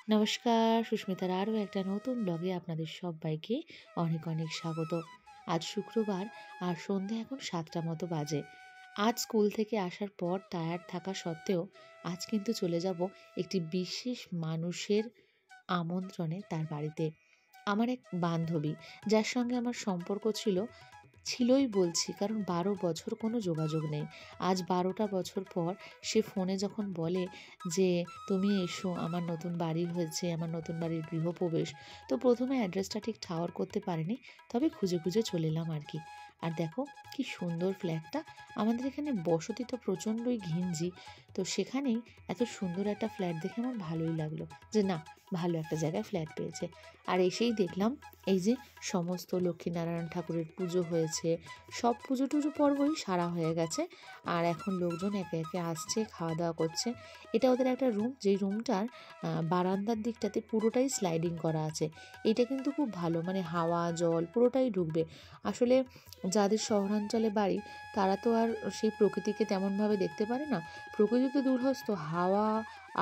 নমস্কার, সুস্মিতার আরও একটা নতুন ব্লগে আপনাদের সবাইকে অনেক অনেক স্বাগত। আজ শুক্রবার আর সন্ধে এখন 7টা মতো বাজে। আজ স্কুল থেকে আসার পর টায়ার্ড থাকা সত্ত্বেও আজ কিন্তু চলে যাব একটি বিশেষ মানুষের আমন্ত্রণে তার বাড়িতে। আমার এক বান্ধবী, যার সঙ্গে আমার সম্পর্ক ছিলই বলছি, কারণ 12 বছর কোনো যোগাযোগ নেই। আজ 12টা বছর পর সে ফোনে যখন বলে যে তুমি এসো, আমার নতুন বাড়ি হয়েছে, আমার নতুন বাড়ির গৃহপ্রবেশ। তো প্রথমে অ্যাড্রেসটা ঠিক ঠাওর করতে পারিনি, তবে খুঁজে খুঁজে চলে এলাম আর কি। আর দেখো কি সুন্দর ফ্ল্যাটটা। আমাদের এখানে বসতি তো প্রচণ্ডই ঘিঞ্জি, তো সেখানেই এত সুন্দর একটা ফ্ল্যাট দেখে আমার ভালোই লাগলো যে না, ভালো একটা জায়গায় ফ্ল্যাট পেয়েছে। আর এসেই দেখলাম এই যে সমস্ত লক্ষ্মীনারায়ণ ঠাকুরের পুজো হয়েছে, সব পুজো টুজো পর্বই সারা হয়ে গেছে। আর এখন লোকজন একে একে আসছে, খাওয়া দাওয়া করছে। এটা ওদের একটা রুম, যেই রুমটার বারান্দার দিকটাতে পুরোটাই স্লাইডিং করা আছে। এটা কিন্তু খুব ভালো, মানে হাওয়া জল পুরোটাই ঢুকবে। আসলে যাদের শহরাঞ্চলে বাড়ি তারা তো আর সেই প্রকৃতিকে তেমনভাবে দেখতে পারে না, প্রকৃতি তো দূরহস্ত, হাওয়া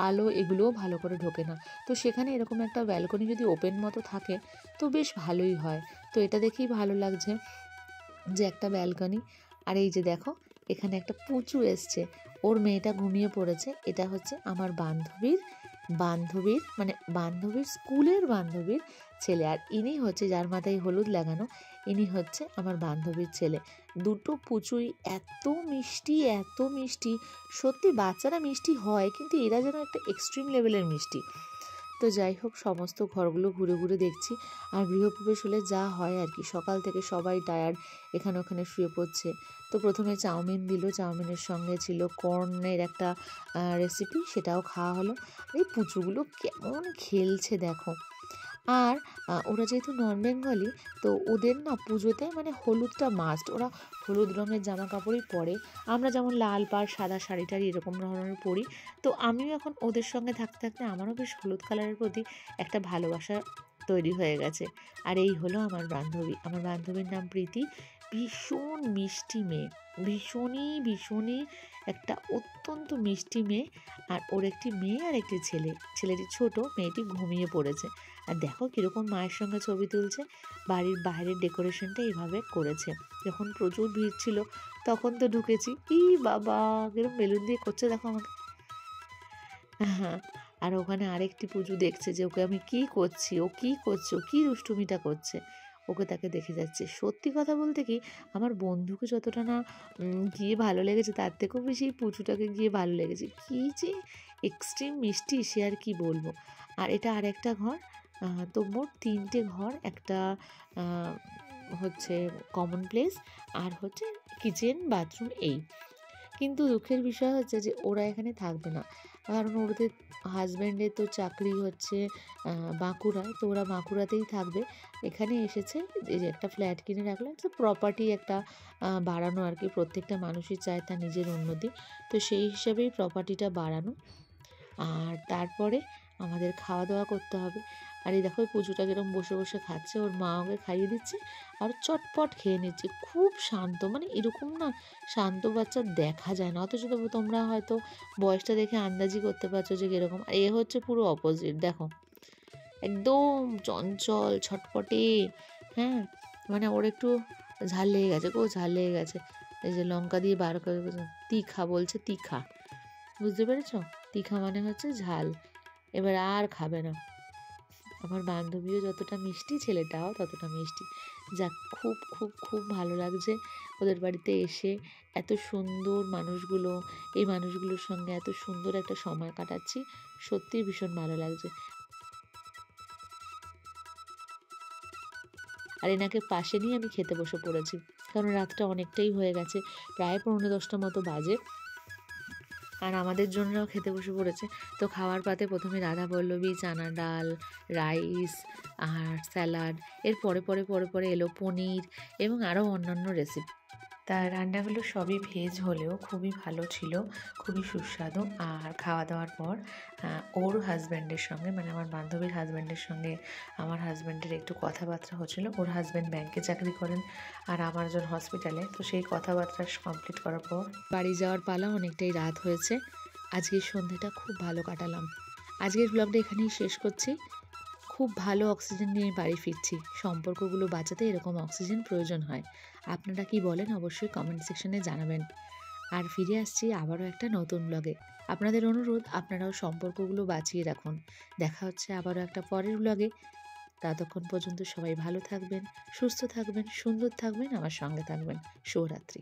আলো এগুলোও ভালো করে ঢোকে না। তো সেখানে এরকম একটা ব্যালকনি যদি ওপেন মতো থাকে তো বেশ ভালোই হয়। তো এটা দেখেই ভালো লাগছে যে একটা ব্যালকনি। আর এই যে দেখো, এখানে একটা পুচু এসছে, ওর মেয়েটা ঘুমিয়ে পড়েছে। এটা হচ্ছে আমার বান্ধবীর স্কুলের বান্ধবীর ছেলে। আর ইনি হচ্ছে যার মাথায় হলুদ লাগানো, ইনি হচ্ছে আমার বান্ধবীর ছেলে। দুটো পুচুই এত মিষ্টি। সত্যি বাচ্চারা মিষ্টি হয়, কিন্তু এরা যেন একটা এক্সট্রিম লেভেলের মিষ্টি। তো যাই হোক, সমস্ত ঘরগুলো ঘুরে ঘুরে দেখছি। আর গৃহপ্রবেশ হলে যা হয় আর কি, সকাল থেকে সবাই টায়ার্ড, এখানে ওখানে শুয়ে পড়ছে। তো প্রথমে চাউমিন দিল, চাউমিনের সঙ্গে ছিল কর্নের একটা রেসিপি, সেটাও খাওয়া হলো। এই পুচুগুলো কেমন খেলছে দেখো। আর ওরা যেহেতু নন বেঙ্গলি, তো ওদের না পুজোতে মানে হলুদটা মাস্ট, ওরা হলুদ রঙের জামা কাপড়ই পরে। আমরা যেমন লাল পাড় সাদা শাড়ি টাড়ি এরকম ধরনের পরি। তো আমিও এখন ওদের সঙ্গে থাকতে থাকতে আমারও বেশ হলুদ কালারের প্রতি একটা ভালোবাসা তৈরি হয়ে গেছে। আর এই হলো আমার বান্ধবীর নাম প্রীতি। ভীষণ মিষ্টি মেয়ে, ভীষণই একটা অত্যন্ত মিষ্টি মেয়ে। আর ওর একটি মেয়ে আর একটি ছেলে, ছেলেটি ছোট, মেয়েটি ঘুমিয়ে পড়েছে। আর দেখো কীরকম মায়ের সঙ্গে ছবি তুলছে। বাড়ির বাইরের ডেকোরেশনটা এইভাবে করেছে। যখন প্রচুর ভিড় ছিল তখন তো ঢুকেছি, বাবা কিরকম বেলুন দিয়ে করছে দেখো আমাকে। হ্যাঁ, আর ওখানে আরেকটি পুজো দেখছে যে ওকে আমি কী করছি, ও কী দুষ্টুমিটা করছে, ওকে তাকে দেখে যাচ্ছে। সত্যি কথা বলতে কি, আমার বন্ধুকে যতটা না গিয়ে ভালো লেগেছে, তার থেকেও বেশি পুচুটাকে গিয়ে ভালো লেগেছে। কী যে এক্সট্রিম মিষ্টি, সে আর কি বলবো। আর এটা আরেকটা ঘর। তো মোট 3টে ঘর, একটা হচ্ছে কমন প্লেস, আর হচ্ছে কিচেন বাথরুম এই। কিন্তু দুঃখের বিষয় হচ্ছে যে ওরা এখানে থাকবে না, কারণ ওদের হাজব্যান্ডের তো চাকরি হচ্ছে বাঁকুড়ায়, তো ওরা বাঁকুড়াতেই থাকবে। এখানে এসেছে, এই যে একটা ফ্ল্যাট কিনে রাখলো, একটা প্রপার্টি একটা বাড়ানো আর কি। প্রত্যেকটা মানুষই চায় তার নিজের উন্নতি, তো সেই হিসাবেই প্রপার্টিটা বাড়ানো। আর তারপরে আমাদের খাওয়া দাওয়া করতে হবে। আর এই দেখো পুজোটা কিরকম বসে বসে খাচ্ছে, ওর মা ওকে খাইয়ে দিচ্ছে আর চটপট খেয়ে নিচ্ছে। খুব শান্ত, মানে এরকম না শান্ত বাচ্চা দেখা যায় না। অথচ তোমরা হয়তো বয়সটা দেখে আন্দাজি করতে পারছো যে কীরকম। আর এ হচ্ছে পুরো অপোজিট, দেখো একদম চঞ্চল ছটপটে। হ্যাঁ, মানে ওর একটু ঝাল লেগে গেছে। এই যে লঙ্কা দিয়ে বার করে তিখা বলছে, তিখা, বুঝতে পেরেছ? তিখা মানে হচ্ছে ঝাল, এবার আর খাবে না। আমার বান্ধবীও যতটা মিষ্টি, ছেলেটাও ততটা মিষ্টি। যাক, খুব খুব খুব ভালো লাগছে ওদের বাড়িতে এসে। এত সুন্দর মানুষগুলো, এই মানুষগুলোর সঙ্গে এত সুন্দর একটা সময় কাটাচ্ছি, সত্যিই ভীষণ ভালো লাগছে। আর এনাকে পাশে নিয়ে আমি খেতে বসে পড়েছি, কারণ রাতটা অনেকটাই হয়ে গেছে, প্রায় 9:45 মতো বাজে। আর আমাদের জন্যও খেতে বসে পড়েছে। তো খাওয়ার পাতে প্রথমে রাধাবল্লভী, চানা ডাল, রাইস আর স্যালাড, এর পরে এলো পনির এবং আরও অন্যান্য রেসিপি। তার রান্নাগুলো সবই ভেজ হলেও খুবই ভালো ছিল, খুবই সুস্বাদু। আর খাওয়া দাওয়ার পর ওর হাজব্যান্ডের সঙ্গে, মানে আমার বান্ধবীর হাজব্যান্ডের সঙ্গে আমার হাজব্যান্ডের একটু কথাবার্তা হচ্ছিলো। ওর হাজব্যান্ড ব্যাংকে চাকরি করেন আর আমার জন হসপিটালে। তো সেই কথাবার্তা কমপ্লিট করার পর বাড়ি যাওয়ার পালা, অনেকটাই রাত হয়েছে। আজকের সন্ধ্যেটা খুব ভালো কাটালাম। আজকের ব্লগটা এখানেই শেষ করছি। খুব ভালো অক্সিজেন নিয়ে বাড়ি ফিরছি। সম্পর্কগুলো বাঁচাতে এরকম অক্সিজেন প্রয়োজন হয়। আপনারা কি বলেন অবশ্যই কমেন্ট সেকশনে জানাবেন। আর ফিরে আসছি আবারও একটা নতুন ব্লগে। আপনাদের অনুরোধ আপনারাও সম্পর্কগুলো বাঁচিয়ে রাখুন। দেখা হচ্ছে আবারও একটা পরের ব্লগে। ততক্ষণ পর্যন্ত সবাই ভালো থাকবেন, সুস্থ থাকবেন, সুন্দর থাকবেন, আমার সঙ্গে থাকবেন। শুভরাত্রি।